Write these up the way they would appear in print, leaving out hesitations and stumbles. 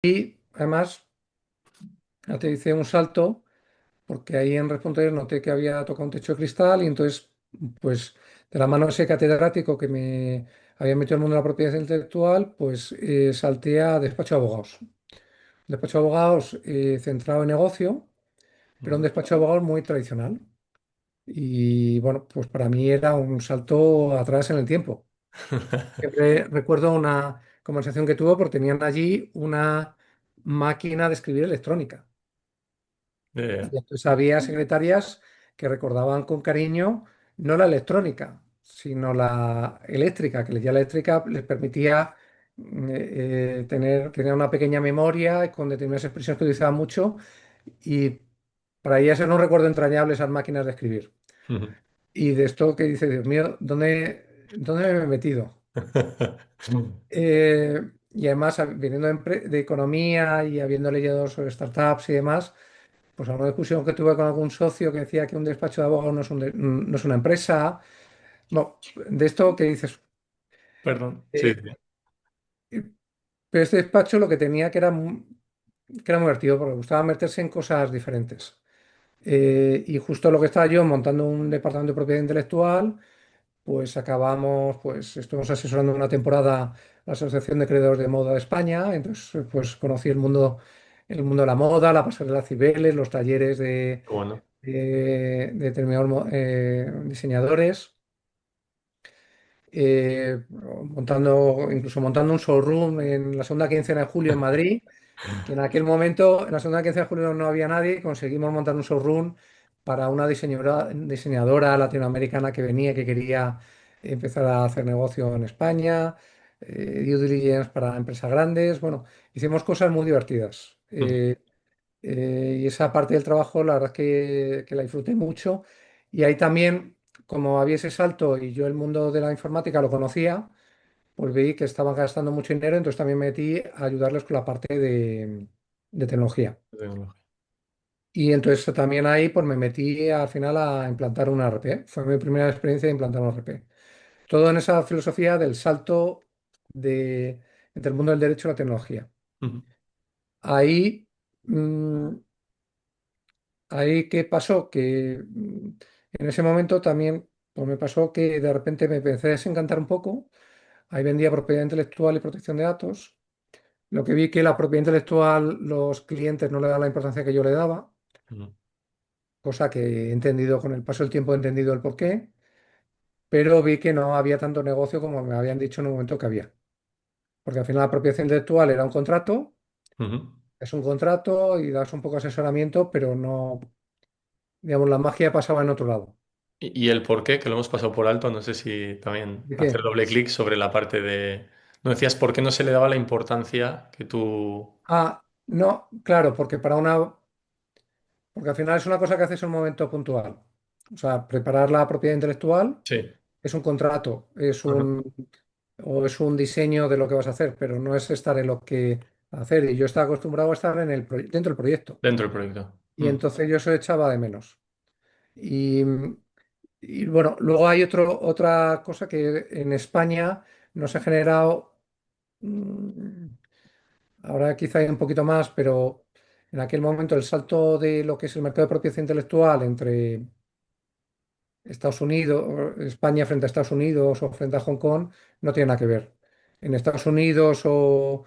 Y además, ya te hice un salto porque ahí en Responde noté que había tocado un techo de cristal y entonces, pues, de la mano de ese catedrático que me había metido en el mundo de la propiedad intelectual, pues salté a despacho de abogados. Despacho de abogados centrado en negocio, pero un Ujú. despacho de abogados muy tradicional. Y bueno, pues para mí era un salto atrás en el tiempo. Siempre recuerdo una conversación que tuve porque tenían allí una máquina de escribir electrónica. Eh, Y entonces había secretarias que recordaban con cariño no la electrónica, sino la eléctrica, que ya la eléctrica les permitía tener una pequeña memoria con determinadas expresiones que utilizaban mucho y para ellas era un recuerdo entrañable esas máquinas de escribir. ujú. Y de esto que dice, Dios mío, ¿dónde me he metido? Y además, viniendo de economía y habiendo leído sobre startups y demás, pues alguna discusión que tuve con algún socio que decía que un despacho de abogados no es una empresa. No, de esto que dices. Perdón. Sí, eh, sí. pero este despacho lo que tenía que era muy divertido porque le gustaba meterse en cosas diferentes. Y justo lo que estaba yo montando un departamento de propiedad intelectual, pues acabamos, pues estuvimos asesorando una temporada la Asociación de Creadores de Moda de España, entonces pues conocí el mundo de la moda, la pasarela Cibeles, los talleres Qué bueno. de determinados diseñadores, incluso montando un showroom en la segunda quincena de julio en Madrid, que en aquel momento, en la segunda quincena de julio no había nadie, y conseguimos montar un showroom para una diseñadora latinoamericana que venía, que quería empezar a hacer negocio en España, due diligence para empresas grandes, bueno, hicimos cosas muy divertidas. Ujú. Y esa parte del trabajo, la verdad es que la disfruté mucho. Y ahí también, como había ese salto y yo el mundo de la informática lo conocía, pues vi que estaban gastando mucho dinero, entonces también me metí a ayudarles con la parte de tecnología. Tecnología. Y entonces también ahí pues me metí al final a implantar un ERP. Fue mi primera experiencia de implantar un ERP. Todo en esa filosofía del salto entre el mundo del derecho y la tecnología. Ujú. Ahí, mm, ahí ¿qué pasó? Que en ese momento también pues me pasó que de repente me empecé a desencantar un poco. Ahí vendía propiedad intelectual y protección de datos. Lo que vi que la propiedad intelectual, los clientes no le daban la importancia que yo le daba, Ujú. cosa que he entendido con el paso del tiempo, he entendido el porqué, pero vi que no había tanto negocio como me habían dicho en un momento que había. Porque al final la propiedad intelectual era un contrato, Ujú. es un contrato y das un poco de asesoramiento, pero no, digamos, la magia pasaba en otro lado. Y el por qué, que lo hemos pasado por alto, no sé si también ¿De hacer qué? doble clic sobre la parte de... No decías por qué no se le daba la importancia que tú... Ah, no, claro, porque al final es una cosa que haces en un momento puntual. O sea, preparar la propiedad intelectual Sí. es un contrato, Ajá. o es un diseño de lo que vas a hacer, pero no es estar en lo que hacer. Y yo estaba acostumbrado a estar dentro del proyecto. Dentro del proyecto. Y entonces yo eso echaba de menos. Y, y bueno, luego hay otra cosa que en España nos ha generado, mm, ahora quizá hay un poquito más, pero en aquel momento el salto de lo que es el mercado de propiedad intelectual entre Estados Unidos, España frente a Estados Unidos o frente a Hong Kong, no tiene nada que ver. En Estados Unidos o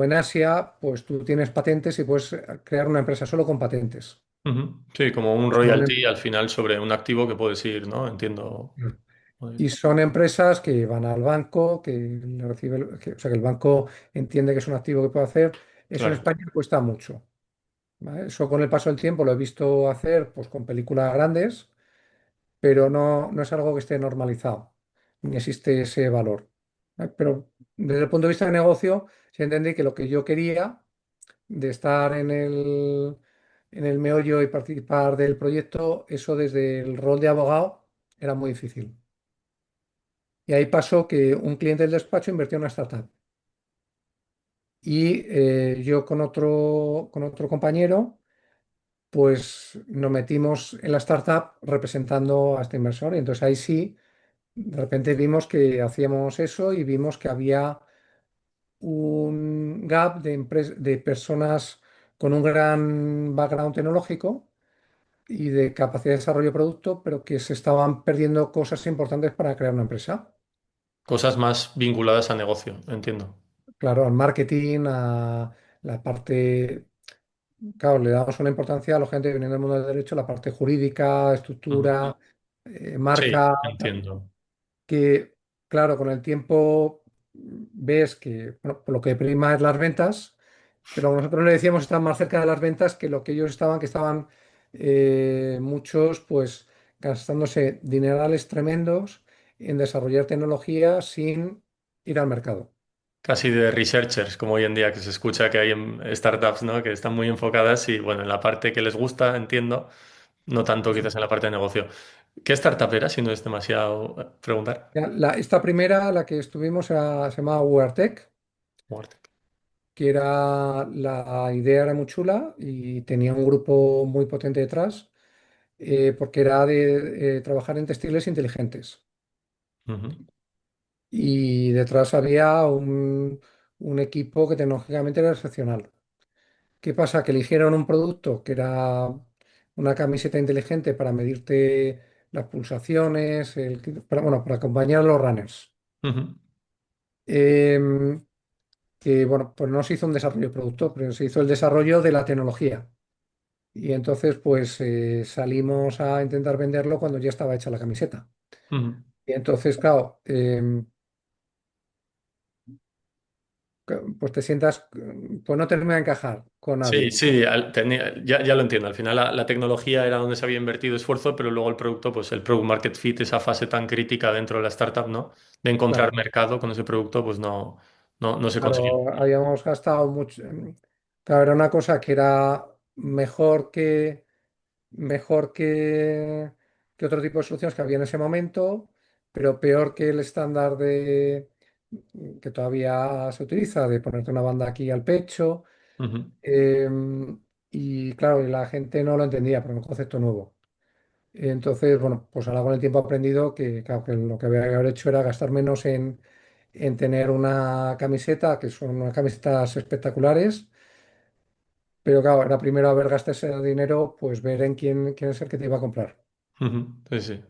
en Asia, pues tú tienes patentes y puedes crear una empresa solo con patentes. Ujú. Sí, como un Son royalty em- al final sobre un activo que puedes ir, ¿no? Entiendo. Muy bien. y son empresas que van al banco, que le recibe, o sea, que el banco entiende que es un activo que puede hacer. Eso en Claro. España cuesta mucho. ¿Vale? Eso con el paso del tiempo lo he visto hacer pues, con películas grandes, pero no es algo que esté normalizado, ni existe ese valor. Pero desde el punto de vista de negocio, sí entendí que lo que yo quería de estar en el meollo y participar del proyecto, eso desde el rol de abogado era muy difícil. Y ahí pasó que un cliente del despacho invirtió en una startup. Y yo con otro compañero, pues nos metimos en la startup representando a este inversor. Y entonces ahí sí, de repente vimos que hacíamos eso y vimos que había un gap de personas con un gran background tecnológico y de capacidad de desarrollo de producto, pero que se estaban perdiendo cosas importantes para crear una empresa. Cosas más vinculadas a negocio, entiendo. Claro, al marketing, a la parte, claro, le damos una importancia a la gente que viene del mundo del derecho, la parte jurídica, Ujú. estructura, Sí, marca, entiendo. que, claro, con el tiempo ves que, bueno, por lo que prima es las ventas, pero nosotros le decíamos estar más cerca de las ventas que lo que ellos estaban, que estaban muchos, pues, gastándose dinerales tremendos en desarrollar tecnología sin ir al mercado. Casi de researchers, como hoy en día que se escucha que hay en startups, ¿no? Que están muy enfocadas y, bueno, en la parte que les gusta, entiendo, no tanto Eso. quizás en la parte de negocio. ¿Qué startup era, si no es demasiado preguntar? Ya, esta primera, la que estuvimos, se llamaba WearTech, Muerte. que era, la idea era muy chula y tenía un grupo muy potente detrás, porque era de trabajar en textiles inteligentes. Ujú, Y detrás había un equipo que tecnológicamente era excepcional. ¿Qué pasa? Que eligieron un producto que era una camiseta inteligente para medirte las pulsaciones, bueno, para acompañar a los runners. ujú, Em, que bueno, pues no se hizo un desarrollo de producto, pero se hizo el desarrollo de la tecnología. Y entonces, pues salimos a intentar venderlo cuando ya estaba hecha la camiseta. ujú. Y entonces, claro, pues te sientas, pues no termina de encajar con Sí, nadie. sí, ya lo entiendo. Al final la tecnología era donde se había invertido esfuerzo, pero luego el producto, pues el product market fit, esa fase tan crítica dentro de la startup, ¿no? De encontrar Claro, mercado con ese producto, pues no se consiguió. claro, habíamos gastado mucho. Claro, era una cosa que era mejor que otro tipo de soluciones que había en ese momento, pero peor que el estándar que todavía se utiliza, de ponerte una banda aquí al pecho. Ujú, Y claro, la gente no lo entendía, porque era un concepto nuevo. Entonces, bueno, pues ahora con el tiempo he aprendido que, claro, que lo que había que haber hecho era gastar menos en tener una camiseta, que son unas camisetas espectaculares, pero claro, era primero haber gastado ese dinero, pues ver en quién es el que te iba a comprar. ujú. Sí, sí.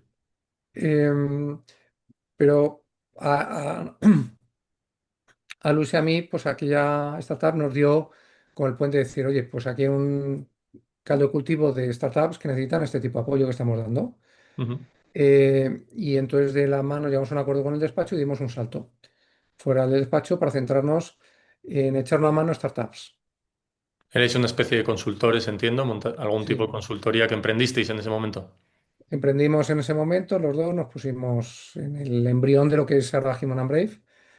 Em, pero a Luz y a mí, pues aquella startup nos dio con el puente de decir, oye, pues aquí hay un caldo de cultivo de startups que necesitan este tipo de apoyo que estamos dando. Ujú. Y entonces de la mano llegamos a un acuerdo con el despacho y dimos un salto fuera del despacho para centrarnos en echar una mano a startups. Erais una especie de consultores, entiendo, algún tipo de Sí. consultoría que emprendisteis en ese momento. Emprendimos en ese momento, los dos nos pusimos en el embrión de lo que es ahora Human and Brave.